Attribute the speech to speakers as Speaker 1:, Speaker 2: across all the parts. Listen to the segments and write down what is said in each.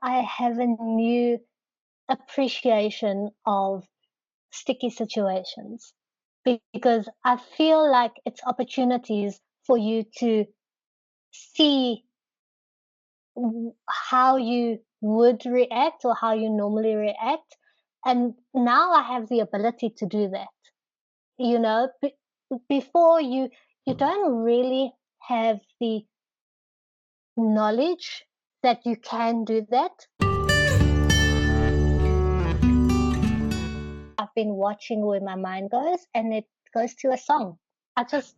Speaker 1: I have a new appreciation of sticky situations, because I feel like it's opportunities for you to see how you would react or how you normally react. And now I have the ability to do that. You know, before you don't really have the knowledge that you can do that. I've been watching where my mind goes, and it goes to a song. I just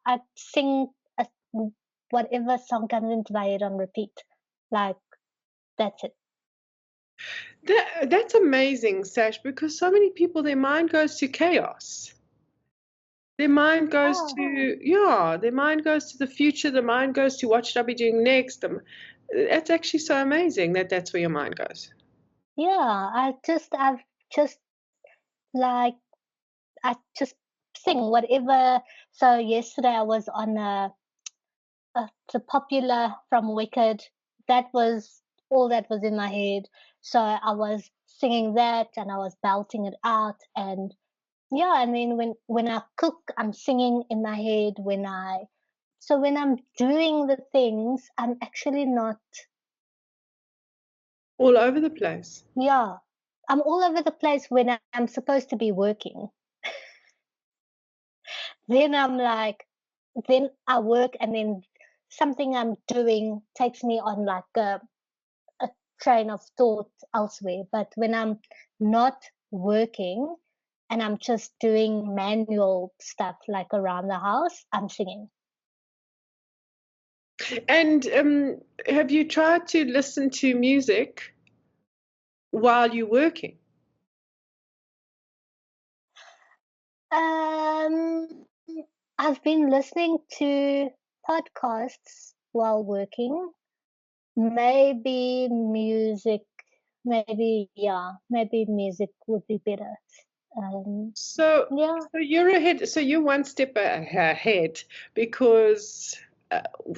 Speaker 1: I sing a, whatever song comes into my head on repeat. Like, that's it.
Speaker 2: That's amazing, Sash, because so many people, their mind goes to chaos. Their mind goes their mind goes to the future. The mind goes to what should I be doing next. That's actually so amazing that's where your mind goes.
Speaker 1: Yeah, I've just like, I just sing whatever. So yesterday I was on the popular from Wicked. That was all that was in my head. So I was singing that and I was belting it out. And yeah, and then when I cook, I'm singing in my head. When I'm doing the things, I'm actually not
Speaker 2: all over the place.
Speaker 1: Yeah, I'm all over the place when I'm supposed to be working. Then then I work, and then something I'm doing takes me on like a train of thought elsewhere. But when I'm not working and I'm just doing manual stuff like around the house, I'm singing.
Speaker 2: And have you tried to listen to music while you're working?
Speaker 1: I've been listening to podcasts while working. Maybe music, maybe music would be better.
Speaker 2: So you're ahead. So you're one step ahead, because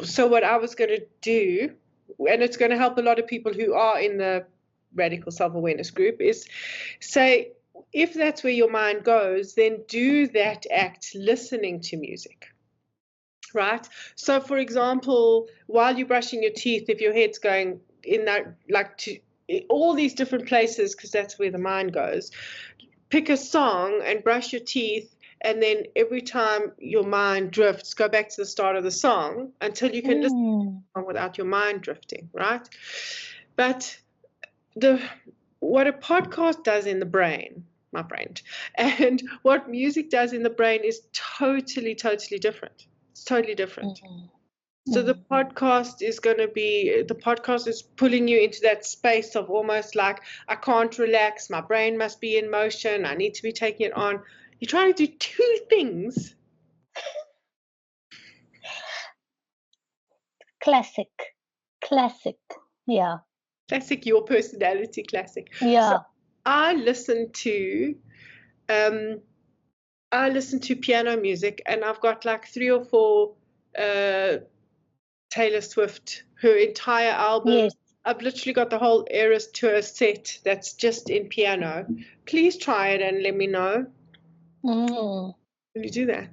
Speaker 2: so what I was going to do, and it's going to help a lot of people who are in the radical self-awareness group, is say, if that's where your mind goes, then do that act listening to music. Right? So for example, while you're brushing your teeth, if your head's going in that, like, to all these different places, because that's where the mind goes, pick a song and brush your teeth, and then every time your mind drifts, go back to the start of the song until you can listen to the song without your mind drifting, right? But what a podcast does in the brain, my brain, and what music does in the brain is totally, totally different. It's totally different. So the podcast is pulling you into that space of almost like, I can't relax, my brain must be in motion, I need to be taking it on. You're trying to do two things.
Speaker 1: Classic. Yeah.
Speaker 2: Classic, your personality, classic.
Speaker 1: Yeah.
Speaker 2: So I listen to piano music, and I've got like 3 or 4 Taylor Swift, her entire album.
Speaker 1: Yes.
Speaker 2: I've literally got the whole Eras tour set that's just in piano. Please try it and let me know. Will you do that?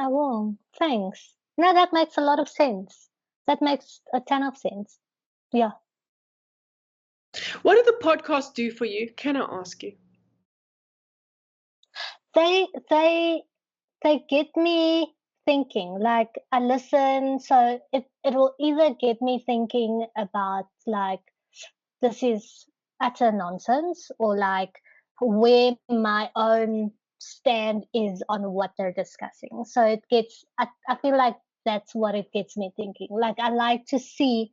Speaker 1: I will. Thanks. No, that makes a lot of sense. That makes a ton of sense. Yeah.
Speaker 2: What do the podcasts do for you? Can I ask you?
Speaker 1: They get me thinking. Like, I listen, so it will either get me thinking about like, this is utter nonsense, or like where my own stand is on what they're discussing. So I feel like that's what it gets me thinking. Like, I like to see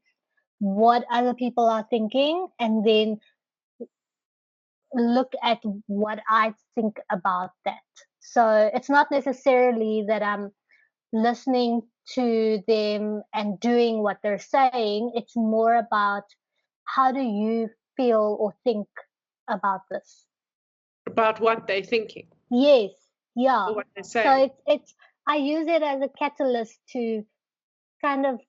Speaker 1: what other people are thinking, and then look at what I think about that. So it's not necessarily that I'm listening to them and doing what they're saying. It's more about, how do you feel or think about this?
Speaker 2: About what they're thinking.
Speaker 1: Yes. Yeah.
Speaker 2: Or what they're saying.
Speaker 1: So it's I use it as a catalyst to kind of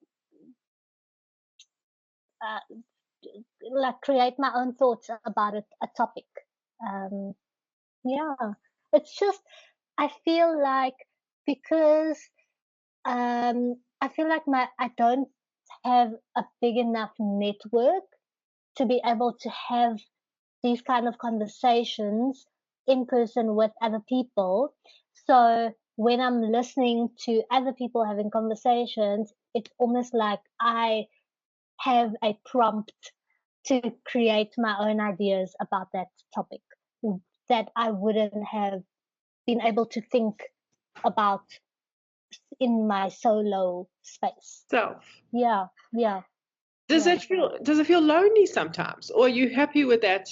Speaker 1: like create my own thoughts about a topic. Yeah, it's just, I feel like, because I feel like I don't have a big enough network to be able to have these kind of conversations in person with other people. So when I'm listening to other people having conversations, it's almost like I have a prompt to create my own ideas about that topic that I wouldn't have been able to think about in my solo space.
Speaker 2: Self.
Speaker 1: Yeah.
Speaker 2: Does it feel lonely sometimes, or are you happy with that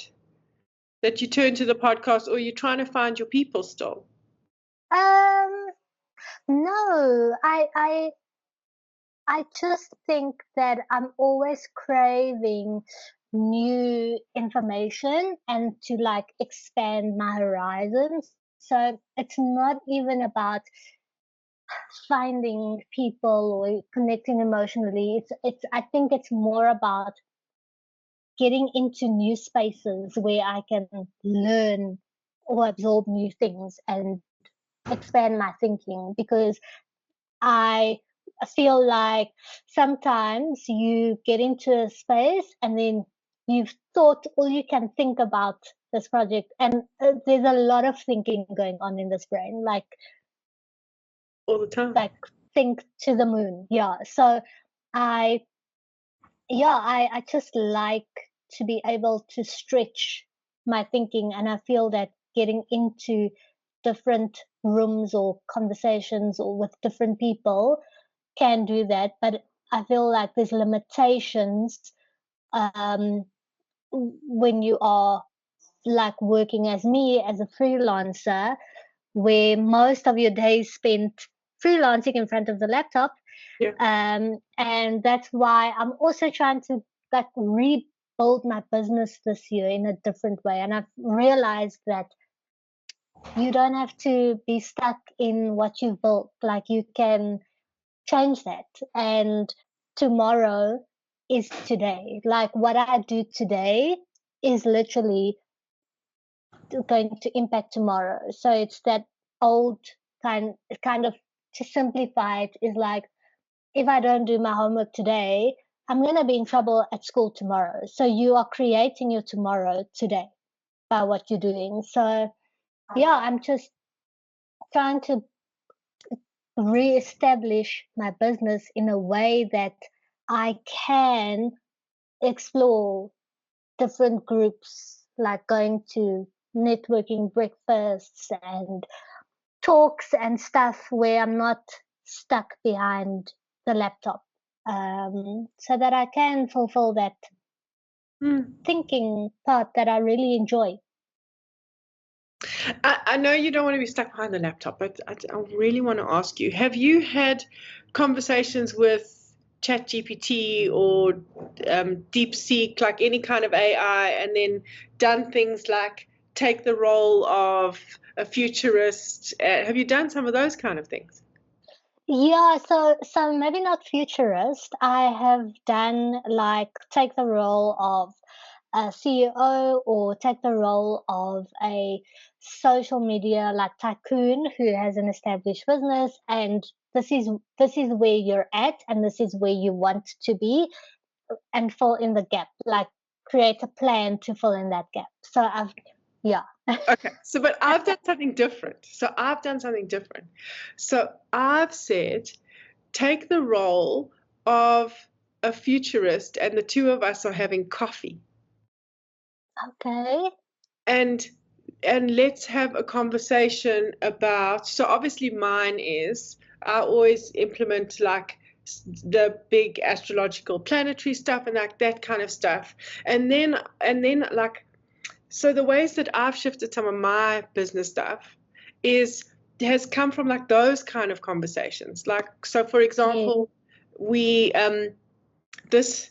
Speaker 2: you turn to the podcast, or you're trying to find your people still?
Speaker 1: No, I just think that I'm always craving new information and to like expand my horizons. So it's not even about finding people or connecting emotionally. I think it's more about getting into new spaces where I can learn or absorb new things and expand my thinking, because I feel like sometimes you get into a space and then you've thought all you can think about this project, and there's a lot of thinking going on in this brain, like
Speaker 2: all the time,
Speaker 1: like think to the moon. So I just like to be able to stretch my thinking, and I feel that getting into different rooms or conversations or with different people can do that. But I feel like there's limitations when you are like working as me as a freelancer, where most of your days spent freelancing in front of the laptop. And that's why I'm also trying to like rebuild my business this year in a different way. And I've realized that you don't have to be stuck in what you've built. Like, you can change that, and tomorrow is today. Like, what I do today is literally going to impact tomorrow. So it's that old kind of, to simplify it, is like, if I don't do my homework today, I'm going to be in trouble at school tomorrow. So you are creating your tomorrow today by what you're doing. So yeah, I'm just trying to reestablish my business in a way that I can explore different groups, like going to networking breakfasts and talks and stuff where I'm not stuck behind the laptop, so that I can fulfill that thinking part that I really enjoy.
Speaker 2: I know you don't want to be stuck behind the laptop, but I really want to ask you, have you had conversations with ChatGPT or DeepSeek, like any kind of AI, and then done things like take the role of a futurist? Have you done some of those kind of things?
Speaker 1: Yeah, so maybe not futurist. I have done like take the role of a CEO, or take the role of a social media like tycoon who has an established business, and this is where you're at and this is where you want to be, and fill in the gap, like create a plan to fill in that gap. So
Speaker 2: Okay, but I've done something different. So I've said, take the role of a futurist, and the two of us are having coffee.
Speaker 1: Okay.
Speaker 2: And let's have a conversation about, so obviously mine is, I always implement like the big astrological planetary stuff and like that kind of stuff. And then like, so the ways that I've shifted some of my business stuff has come from like those kind of conversations. Like, so for example, we this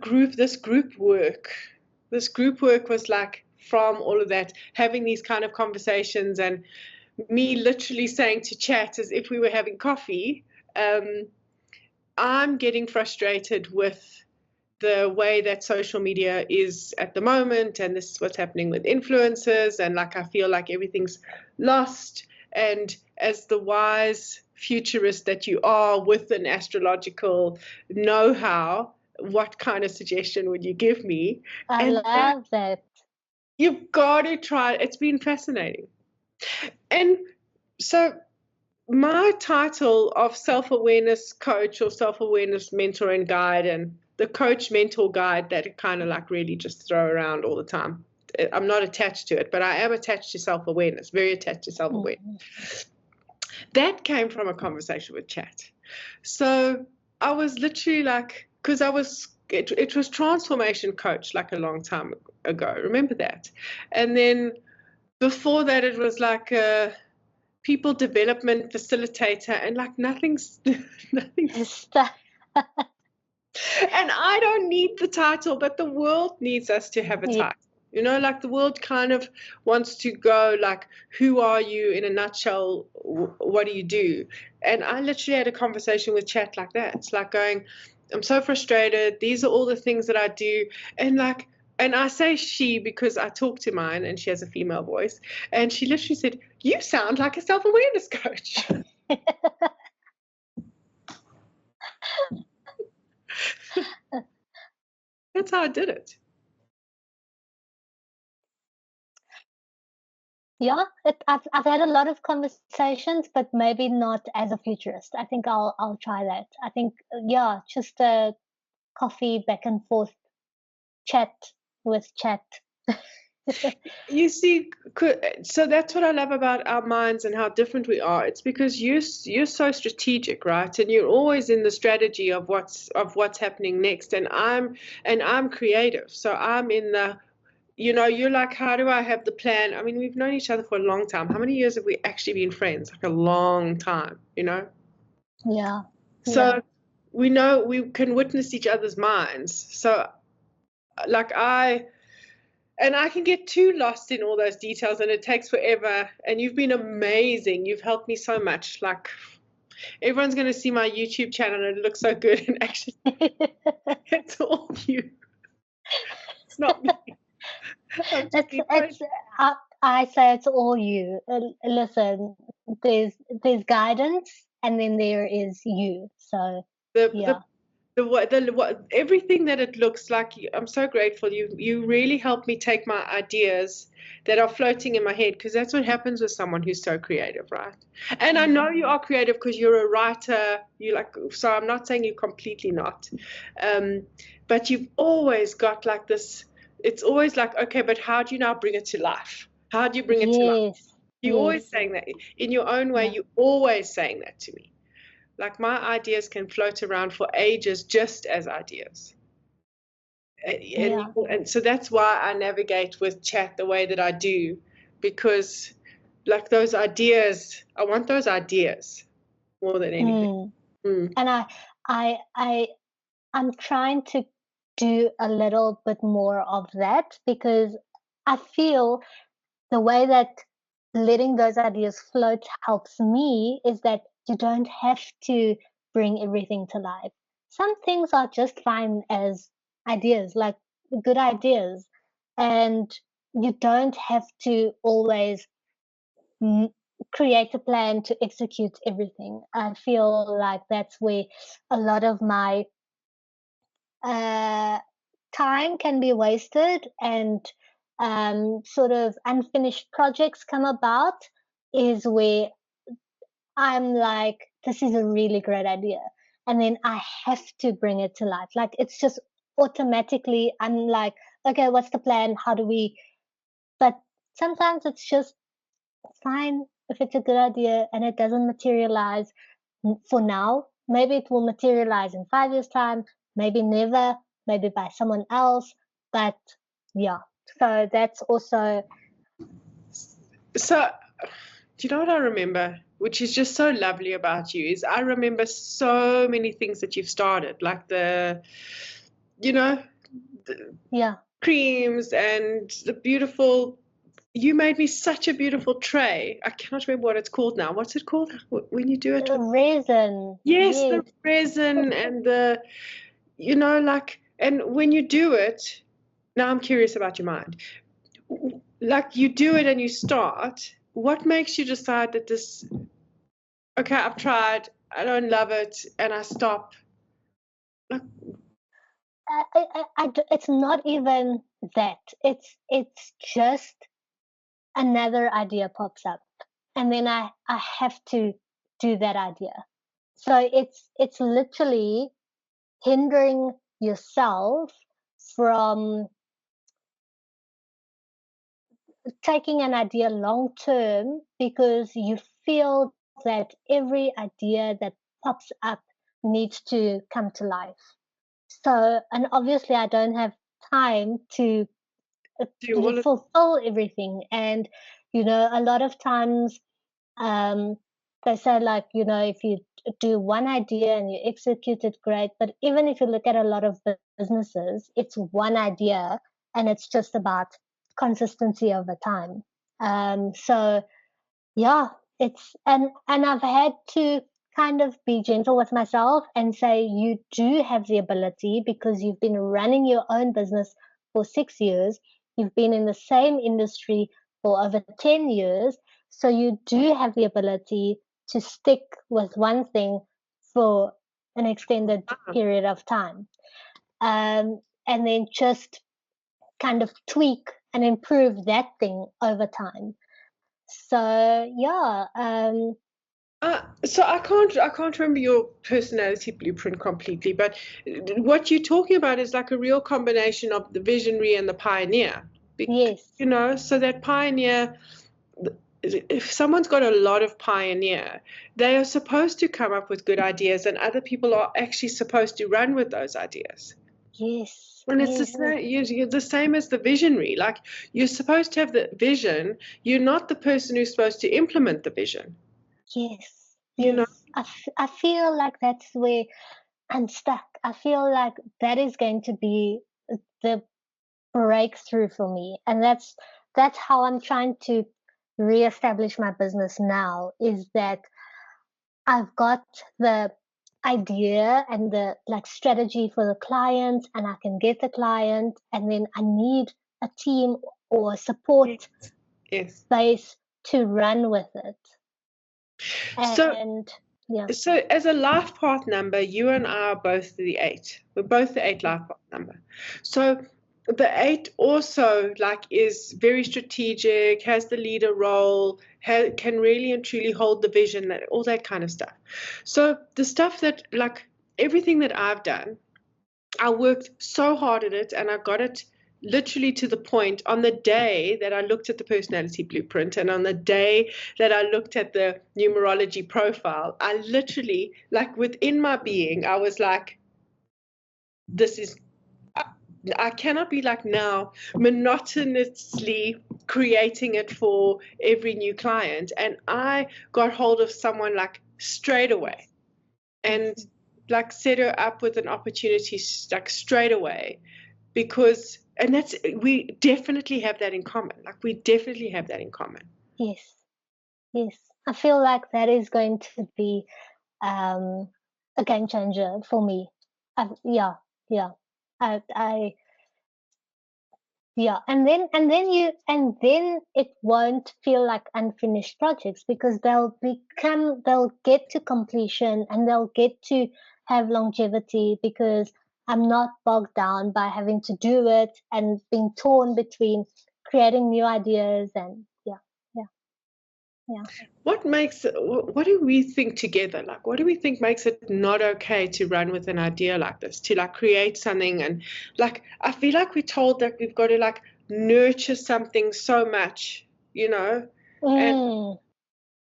Speaker 2: group work was like from all of that, having these kind of conversations, and me literally saying to chat as if we were having coffee, I'm getting frustrated with the way that social media is at the moment, and this is what's happening with influencers, and like I feel like everything's lost. And as the wise futurist that you are with an astrological know-how, what kind of suggestion would you give me?
Speaker 1: I love that.
Speaker 2: You've got to try it. It's been fascinating. And so my title of self-awareness coach or self-awareness mentor and guide, and the coach mentor guide that I kind of like really just throw around all the time. I'm not attached to it, but I am attached to self-awareness, very attached to self-awareness. That came from a conversation with Chat. So I was literally like, because it was transformation coach like a long time ago. Remember that? And then before that, it was like a people development facilitator, and like nothing's. And I don't need the title, but the world needs us to have a title. You know, like the world kind of wants to go like, who are you in a nutshell? What do you do? And I literally had a conversation with Chat like that. It's like going, I'm so frustrated. These are all the things that I do. And like, and I say she because I talk to mine and she has a female voice. And she literally said, you sound like a self-awareness coach. That's how I did it.
Speaker 1: Yeah, I've had a lot of conversations, but maybe not as a futurist. I think I'll try that. I think just a coffee back and forth chat with Chat.
Speaker 2: You see, so that's what I love about our minds and how different we are. It's because you're so strategic, right? And you're always in the strategy of what's happening next. And I'm creative, so I'm in the. You know, you're like, how do I have the plan? I mean, we've known each other for a long time. How many years have we actually been friends? Like a long time, you know?
Speaker 1: Yeah.
Speaker 2: So we know we can witness each other's minds. So like I can get too lost in all those details and it takes forever. And you've been amazing. You've helped me so much. Like everyone's going to see my YouTube channel and it looks so good. And actually, it's all you. It's not me.
Speaker 1: I say it's all you. Listen, there's guidance, and then there is you. So
Speaker 2: everything that it looks like. I'm so grateful. You really helped me take my ideas that are floating in my head, because that's what happens with someone who's so creative, right? And I know you are creative because you're a writer. So I'm not saying you're completely not, but you've always got like this. It's always like, okay, but how do you now bring it to life? How do you bring it to life? You're always saying that in your own way. You're always saying that to me. Like my ideas can float around for ages just as ideas. And so that's why I navigate with Chat the way that I do, because like those ideas, I want those ideas more than anything.
Speaker 1: And I'm trying to do a little bit more of that, because I feel the way that letting those ideas float helps me is that you don't have to bring everything to life. Some things are just fine as ideas, like good ideas, and you don't have to always create a plan to execute everything. I feel like that's where a lot of my time can be wasted, and sort of unfinished projects come about, is where I'm like, this is a really great idea. And then I have to bring it to life. Like it's just automatically, I'm like, okay, what's the plan? How do we? But sometimes it's just fine if it's a good idea and it doesn't materialize for now. Maybe it will materialize in 5 years' time, maybe never, maybe by someone else. But so that's also.
Speaker 2: So, do you know what I remember, which is just so lovely about you, is I remember so many things that you've started, like creams and the beautiful. You made me such a beautiful tray. I cannot remember what it's called now. What's it called when you do it?
Speaker 1: The resin.
Speaker 2: Yes, the resin and the, like And when you do it, now I'm curious about your mind. Like you do it and you start, what makes you decide that this, okay, I've tried, I don't love it, and I stop? Like,
Speaker 1: it's not even that. It's just another idea pops up, and then I have to do that idea. So it's literally hindering yourself from taking an idea long term because you feel that every idea that pops up needs to come to life. So, and obviously, I don't have time to
Speaker 2: do all of
Speaker 1: fulfill everything. And, a lot of times um, they say, like, if you do one idea and you execute it, great. But even if you look at a lot of businesses, it's one idea and it's just about consistency over time. So yeah, it's and I've had to kind of be gentle with myself and say you do have the ability because you've been running your own business for 6 years. You've been in the same industry for over 10 years, so you do have the ability to stick with one thing for an extended period of time. And then just kind of tweak and improve that thing over time. So yeah,
Speaker 2: so I can't remember your personality blueprint completely, but what you're talking about is like a real combination of the visionary and the pioneer.
Speaker 1: yes,
Speaker 2: So that pioneer, if someone's got a lot of pioneer, they are supposed to come up with good ideas, and other people are actually supposed to run with those ideas.
Speaker 1: yes,
Speaker 2: And it's the
Speaker 1: yes,
Speaker 2: same, you're the same as the visionary. Like you're supposed to have the vision. You're not the person who's supposed to implement the vision.
Speaker 1: yes,
Speaker 2: You know?
Speaker 1: yes. I feel like that's where I'm stuck. I feel like that is going to be the breakthrough for me, and that's how I'm trying to reestablish my business now. Is that I've got the idea and the like strategy for the client, and I can get the client, and then I need a team or support
Speaker 2: Yes.
Speaker 1: base to run with it.
Speaker 2: So,
Speaker 1: And yeah,
Speaker 2: so as a life path number, you and I are both the 8. We're both the 8 life path number. So the 8 also like is very strategic, has the leader role, can really and truly hold the vision, that all that kind of stuff. So the stuff that like everything that I've done, I worked so hard at it and I got it literally to the point on the day that I looked at the personality blueprint and on the day that I looked at the numerology profile, I literally, like within my being, I was like, this is, I cannot be like now monotonously creating it for every new client. And I got hold of someone like straight away and like set her up with an opportunity like straight away because and that's we definitely have that in common. Like we definitely have that in common.
Speaker 1: yes, yes. I feel like that is going to be um, a game changer for me. Yeah, yeah. I yeah, and then it won't feel like unfinished projects because they'll get to completion and they'll get to have longevity because I'm not bogged down by having to do it and being torn between creating new ideas and yeah, yeah, yeah.
Speaker 2: What do we think together? Like what do we think makes it not okay to run with an idea like this, to like create something? And like I feel like we're told that we've got to like nurture something so much, and
Speaker 1: Mm,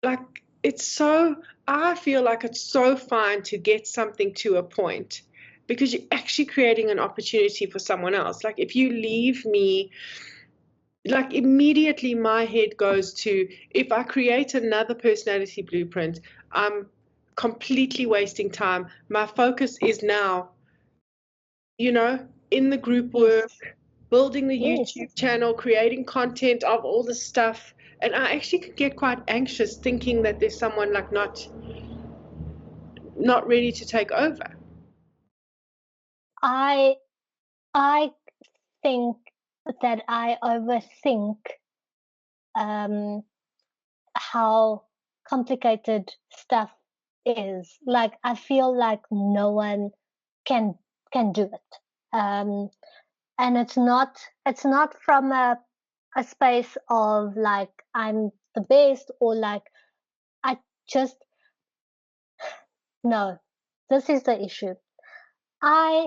Speaker 2: like it's so I feel like it's so fine to get something to a point because you're actually creating an opportunity for someone else. Like if you leave me, like immediately my head goes to if I create another personality blueprint, I'm completely wasting time. My focus is now, in the group
Speaker 1: yes,
Speaker 2: work, building the
Speaker 1: yes.
Speaker 2: YouTube channel, creating content of all this stuff. And I actually could get quite anxious thinking that there's someone like not ready to take over.
Speaker 1: I I think that I overthink how complicated stuff is. Like, I feel like no one can do it. And it's not from a space of like I'm the best, or like I just, no, this is the issue. I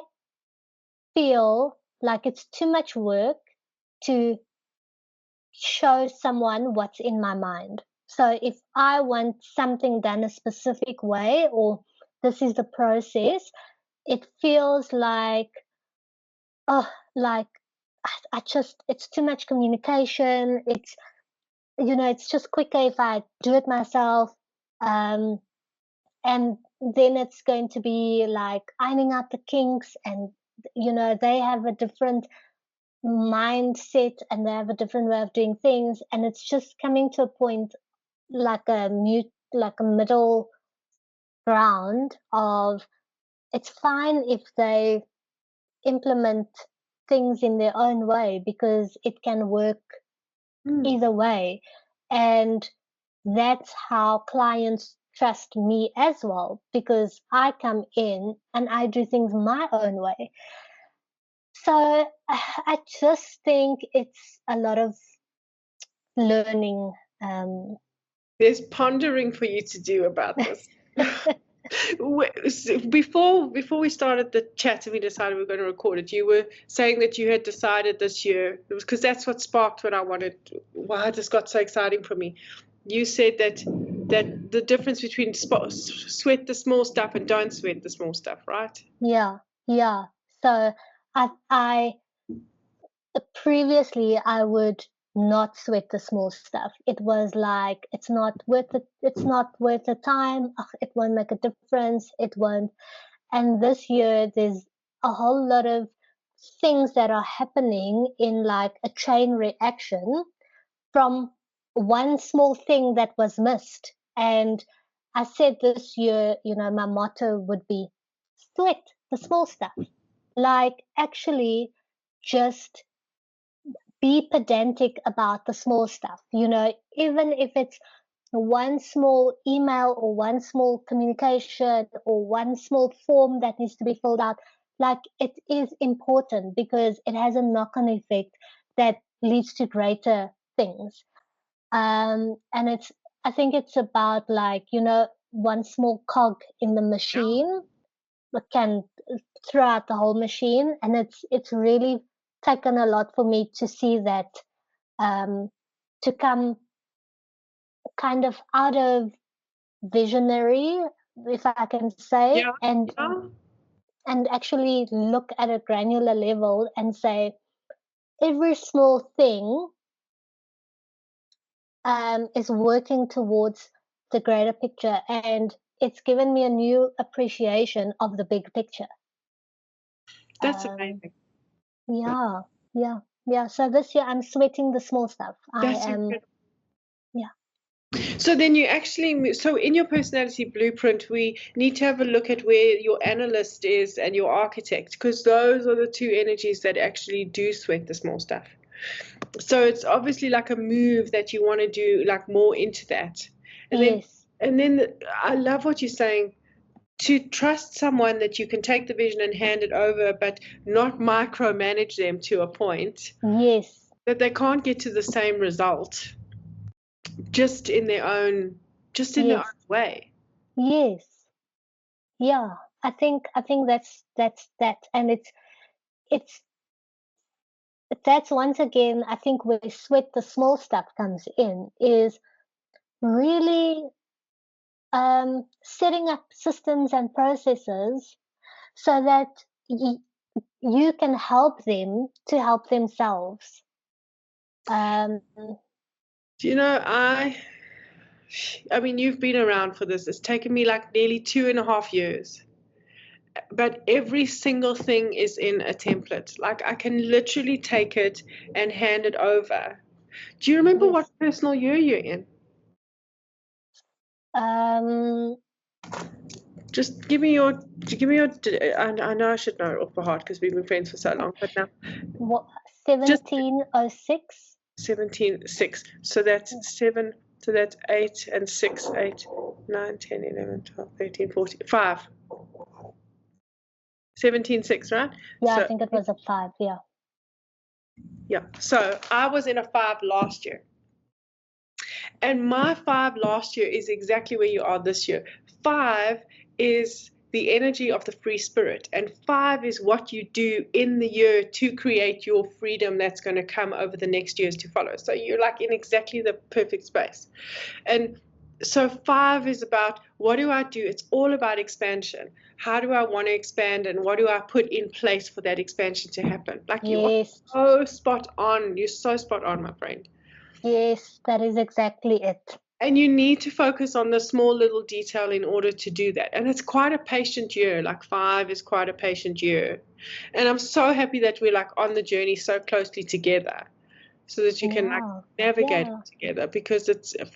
Speaker 1: feel like it's too much work to show someone what's in my mind. So if I want something done a specific way, or this is the process, it feels like, oh, like I just, it's too much communication. It's, it's just quicker if I do it myself. And then it's going to be like ironing out the kinks, and, they have a different mindset and they have a different way of doing things. And it's just coming to a point like a middle ground of, it's fine if they implement things in their own way, because it can work either way. And that's how clients trust me as well, because I come in and I do things my own way. So I just think it's a lot of learning.
Speaker 2: There's pondering for you to do about this. Before we started the chat and we decided we were going to record it, you were saying that you had decided this year, it was because that's what sparked what I wanted, why this got so exciting for me. You said that the difference between sweat the small stuff and don't sweat the small stuff, right?
Speaker 1: Yeah. So I previously I would not sweat the small stuff. It was like, it's not worth it. It's not worth the time. It won't make a difference. It won't. And this year there's a whole lot of things that are happening in like a chain reaction from one small thing that was missed. And I said this year, my motto would be sweat the small stuff. Like, actually just be pedantic about the small stuff, even if it's one small email or one small communication or one small form that needs to be filled out. Like, it is important because it has a knock-on effect that leads to greater things. And I think it's about like, one small cog in the machine can throw out the whole machine. And it's really taken a lot for me to see that, to come kind of out of visionary, if I can say, and actually look at a granular level and say every small thing is working towards the greater picture, and it's given me a new appreciation of the big picture.
Speaker 2: That's amazing.
Speaker 1: Yeah. So this year I'm sweating the small stuff.
Speaker 2: That's incredible.
Speaker 1: Yeah.
Speaker 2: So then you actually, so in your personality blueprint, we need to have a look at where your analyst is and your architect, because those are the two energies that actually do sweat the small stuff. So it's obviously like a move that you want to do, like more into that. And
Speaker 1: yes.
Speaker 2: Then I love what you're saying, to trust someone that you can take the vision and hand it over, but not micromanage them to a point.
Speaker 1: Yes.
Speaker 2: That they can't get to the same result just in their own way.
Speaker 1: Yes. Yeah. I think that's that. And it's that's once again, I think where sweat the small stuff comes in, is really setting up systems and processes so that you can help them to help themselves.
Speaker 2: I mean, you've been around for this. It's taken me like nearly 2.5 years. But every single thing is in a template. Like, I can literally take it and hand it over. Do you remember what personal year you're in? Just give me your. I know I should know it off by heart because we've been friends for so long. But now,
Speaker 1: 1706.
Speaker 2: 17:06. So that's 7. So that's 8 and 6. 8, 9, 10, 11, 12, 13, 14, 5. 17:06, right?
Speaker 1: Yeah,
Speaker 2: so,
Speaker 1: I think it was a 5. Yeah.
Speaker 2: Yeah. So I was in a 5 last year. And my 5 last year is exactly where you are this year. 5 is the energy of the free spirit. And 5 is what you do in the year to create your freedom that's going to come over the next years to follow. So you're like in exactly the perfect space. And so 5 is about, what do I do? It's all about expansion. How do I want to expand, and what do I put in place for that expansion to happen? Like, you are so spot on. You're so spot on, my friend.
Speaker 1: Yes, that is exactly it.
Speaker 2: And you need to focus on the small little detail in order to do that. And it's quite a patient year. Like 5 is quite a patient year. And I'm so happy that we're like on the journey so closely together, so that you can like navigate it together, because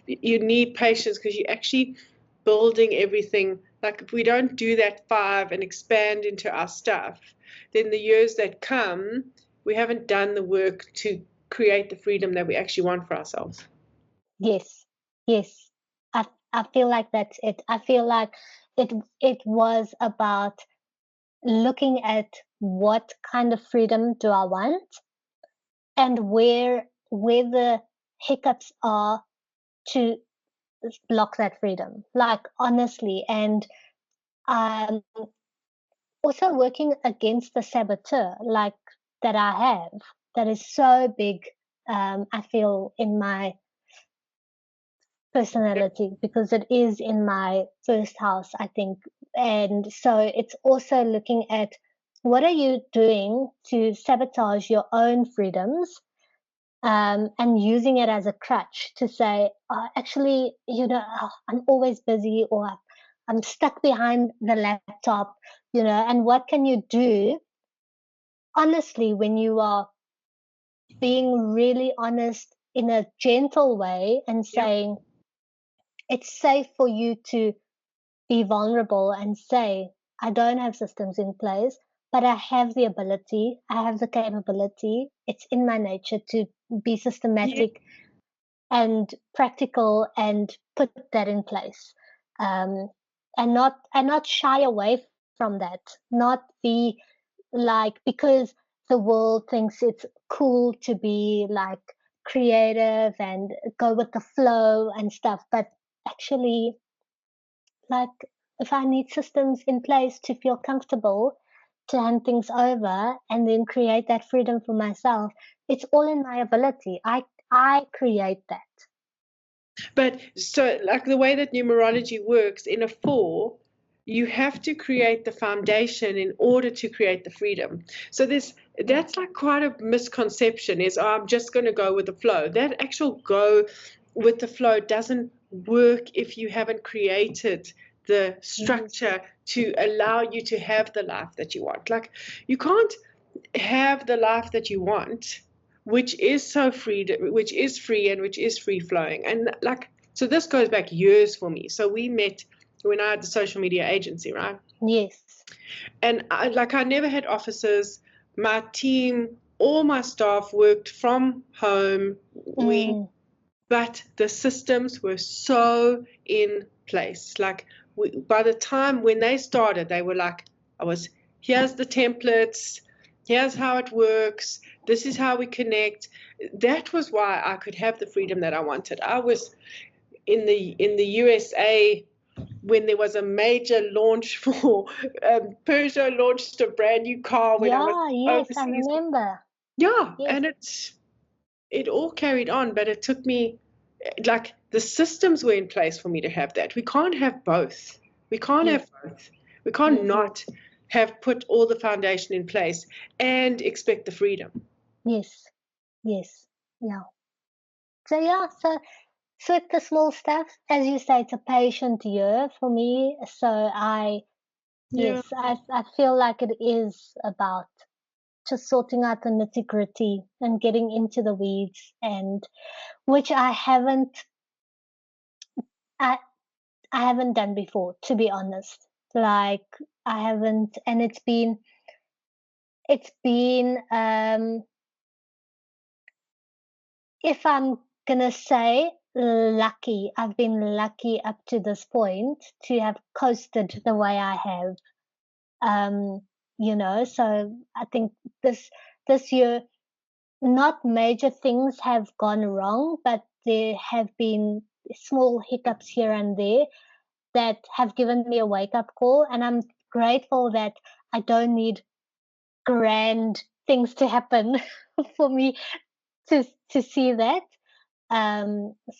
Speaker 2: you need patience, because you're actually building everything. Like, if we don't do that 5 and expand into our stuff, then the years that come, we haven't done the work to create the freedom that we actually want for ourselves.
Speaker 1: Yes. I feel like that's it. I feel like it was about looking at what kind of freedom do I want, and where the hiccups are to block that freedom. Like, honestly, and also working against the saboteur, like, that I have, that is so big. I feel in my personality, because it is in my first house, I think. And so it's also looking at, what are you doing to sabotage your own freedoms, and using it as a crutch to say, actually, I'm always busy, or I'm stuck behind the laptop, and what can you do? Honestly, when you are being really honest in a gentle way and saying, it's safe for you to be vulnerable and say, I don't have systems in place, but I have the ability, I have the capability. It's in my nature to be systematic and practical and put that in place. And not shy away from that, not be like, because the world thinks it's cool to be like creative and go with the flow and stuff, but actually, like, if I need systems in place to feel comfortable to hand things over and then create that freedom for myself, it's all in my ability. I create that.
Speaker 2: But so, like, the way that numerology works, in a 4, you have to create the foundation in order to create the freedom. So that's like quite a misconception, is, I'm just going to go with the flow. That actual go with the flow doesn't work if you haven't created the structure to allow you to have the life that you want. Like, you can't have the life that you want, which is so free, which is free, and which is free flowing. And like, so this goes back years for me. So we met when I had the social media agency, right?
Speaker 1: Yes.
Speaker 2: And I never had offices. My team, all my staff worked from home. But the systems were so in place. Like, by the time when they started, they were like, here's the templates, here's how it works, this is how we connect. That was why I could have the freedom that I wanted. I was in the USA when there was a major launch for Peugeot launched a brand new car when I was overseas.
Speaker 1: I remember.
Speaker 2: Yeah, and it all carried on, but it took me, like, the systems were in place for me to have that. We can't have both. We can't have both. We can't not have put all the foundation in place and expect the freedom.
Speaker 1: Yes. Yeah. So it's the small stuff. As you say, it's a patient year for me. So I feel like it is about just sorting out the nitty-gritty and getting into the weeds, and which I haven't done before, to be honest. like I haven't, and it's been if I'm gonna say lucky, I've been lucky up to this point to have coasted the way I have. So I think this year, not major things have gone wrong, but there have been small hiccups here and there that have given me a wake-up call, and I'm grateful that I don't need grand things to happen for me to see that.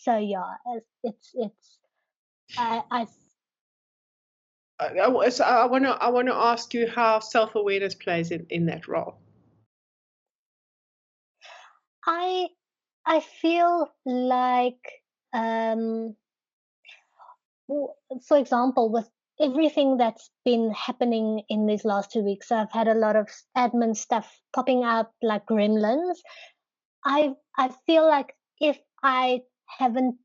Speaker 1: So yeah, it's I
Speaker 2: So I want to ask you how self-awareness plays in that role.
Speaker 1: I feel like, for example, with everything that's been happening in these last 2 weeks, I've had a lot of admin stuff popping up like gremlins. I feel like if I haven't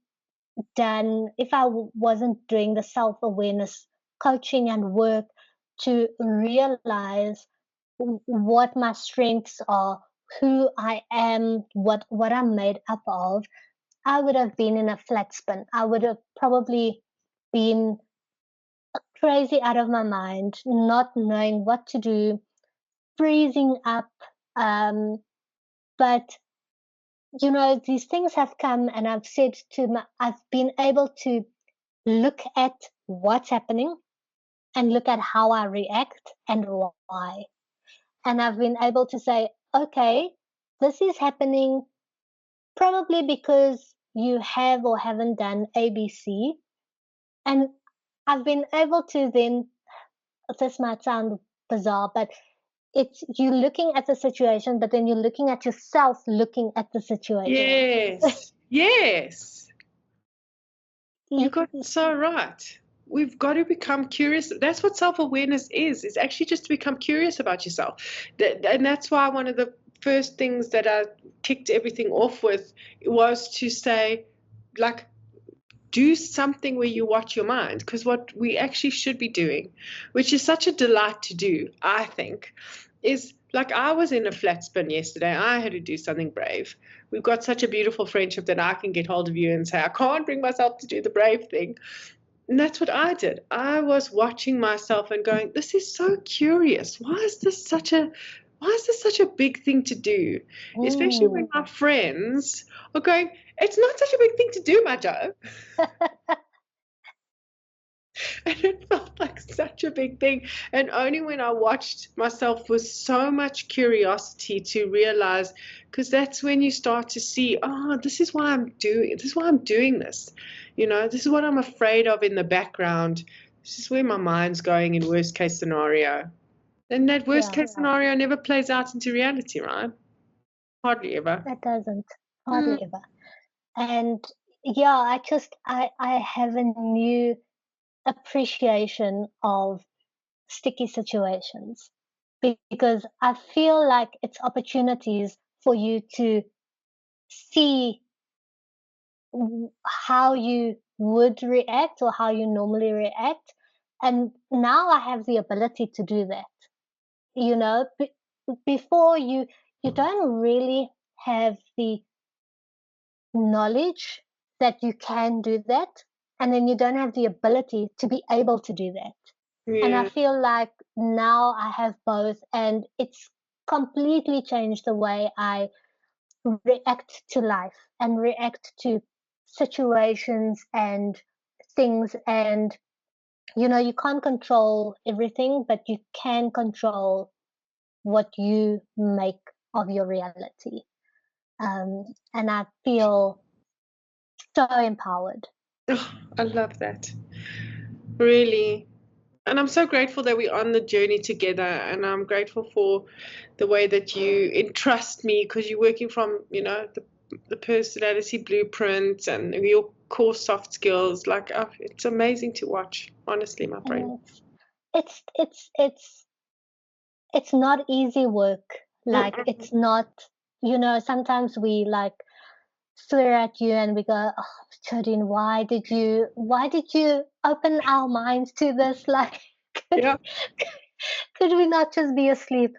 Speaker 1: if I wasn't doing the self-awareness coaching and work to realize what my strengths are, who I am, what I'm made up of, I would have been in a flat spin. I would have probably been crazy out of my mind, not knowing what to do, freezing up. Um, but these things have come, and I've been able to look at what's happening and look at how I react and why. And I've been able to say, okay, this is happening probably because you have or haven't done ABC. And I've been able to then, this might sound bizarre, but it's you looking at the situation, but then you're looking at yourself looking at the situation.
Speaker 2: Yes, yes. You got it so right. We've got to become curious. That's what self-awareness is. It's actually just to become curious about yourself. And that's why one of the first things that I kicked everything off with was to say, like, do something where you watch your mind, because what we actually should be doing, which is such a delight to do, I think, is like I was in a flat spin yesterday. I had to do something brave. We've got such a beautiful friendship that I can get hold of you and say, I can't bring myself to do the brave thing. And that's what I did. I was watching myself and going, this is so curious. Why is this such a big thing to do? Especially when my friends are going, it's not such a big thing to do, my Joe. And it felt like such a big thing. And only when I watched myself with so much curiosity to realize, because that's when you start to see, this is why I'm doing this. This is what I'm afraid of in the background. This is where my mind's going in worst case scenario. And that worst case scenario never plays out into reality, right? Hardly ever.
Speaker 1: That doesn't. Hardly ever. And yeah, I have a new appreciation of sticky situations because I feel like it's opportunities for you to see how you would react or how you normally react. And now I have the ability to do that. Before you don't really have the knowledge that you can do that, and then you don't have the ability to be able to do that. And I feel like now I have both, and it's completely changed the way I react to life and react to situations and things. And you can't control everything, but you can control what you make of your reality. And I feel so empowered.
Speaker 2: Oh, I love that. Really. And I'm so grateful that we're on the journey together. And I'm grateful for the way that you entrust me, because you're working from, the personality blueprint and your core soft skills. Like, it's amazing to watch, honestly, my friend.
Speaker 1: It's not easy work. Like, it's not, sometimes we like swear at you and we go, Jodine, why did you open our minds to this? Like,
Speaker 2: Yeah.
Speaker 1: Could we not just be asleep?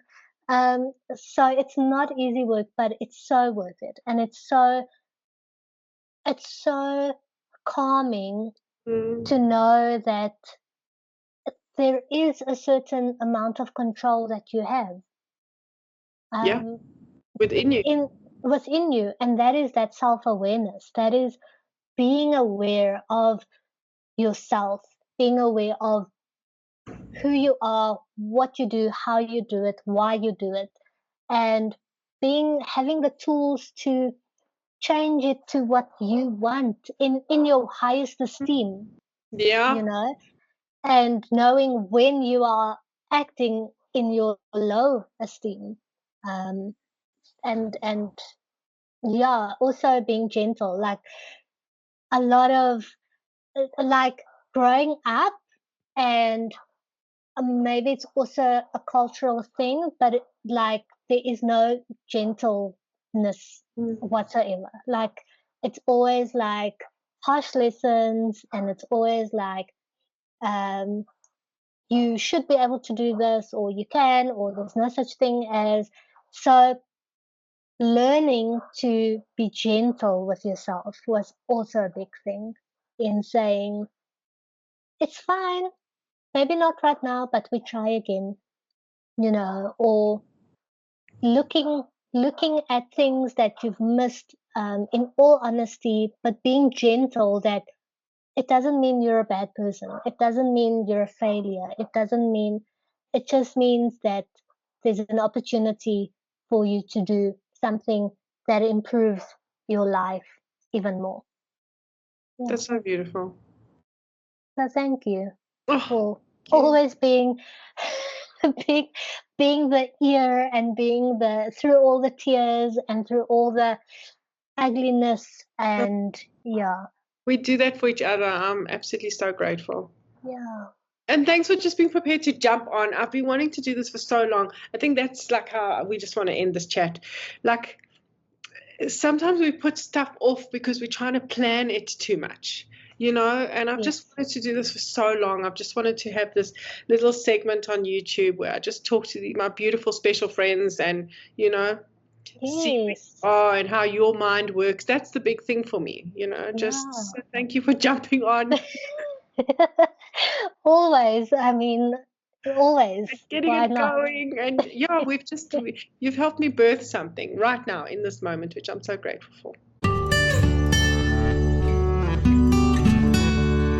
Speaker 1: So it's not easy work, but it's so worth it, and it's so calming to know that there is a certain amount of control that you have.
Speaker 2: Yeah. Within you.
Speaker 1: Within you, and that is that self-awareness. That is being aware of yourself, being aware of who you are, what you do, how you do it, why you do it, and having the tools to change it to what you want in your highest esteem,
Speaker 2: Yeah.
Speaker 1: you know, and knowing when you are acting in your low esteem, and yeah, also being gentle, like a lot of like growing up, and maybe it's also a cultural thing, but like there is no gentleness whatsoever. Like it's always like harsh lessons, and it's always like um, you should be able to do this, or you can, or there's no such thing as. So learning to be gentle with yourself was also a big thing in saying it's fine, maybe not right now, but we try again, or looking at things that you've missed, in all honesty, but being gentle that it doesn't mean you're a bad person. It doesn't mean you're a failure. It just means that there's an opportunity for you to do something that improves your life even more. Yeah.
Speaker 2: That's so beautiful.
Speaker 1: So thank you for
Speaker 2: you.
Speaker 1: always being being the ear, and being through all the tears and through all the ugliness, and yeah.
Speaker 2: We do that for each other. I'm absolutely so grateful.
Speaker 1: Yeah.
Speaker 2: And thanks for just being prepared to jump on. I've been wanting to do this for so long. I think that's like how we just want to end this chat. Like sometimes we put stuff off because we're trying to plan it too much, and I've just wanted to do this for so long. I've just wanted to have this little segment on YouTube where I just talk to my beautiful special friends and, see where you are and how your mind works. That's the big thing for me, just so thank you for jumping on.
Speaker 1: Always. I mean, always.
Speaker 2: Getting
Speaker 1: Why
Speaker 2: it
Speaker 1: not?
Speaker 2: going. And yeah, you've helped me birth something right now in this moment, which I'm so grateful for.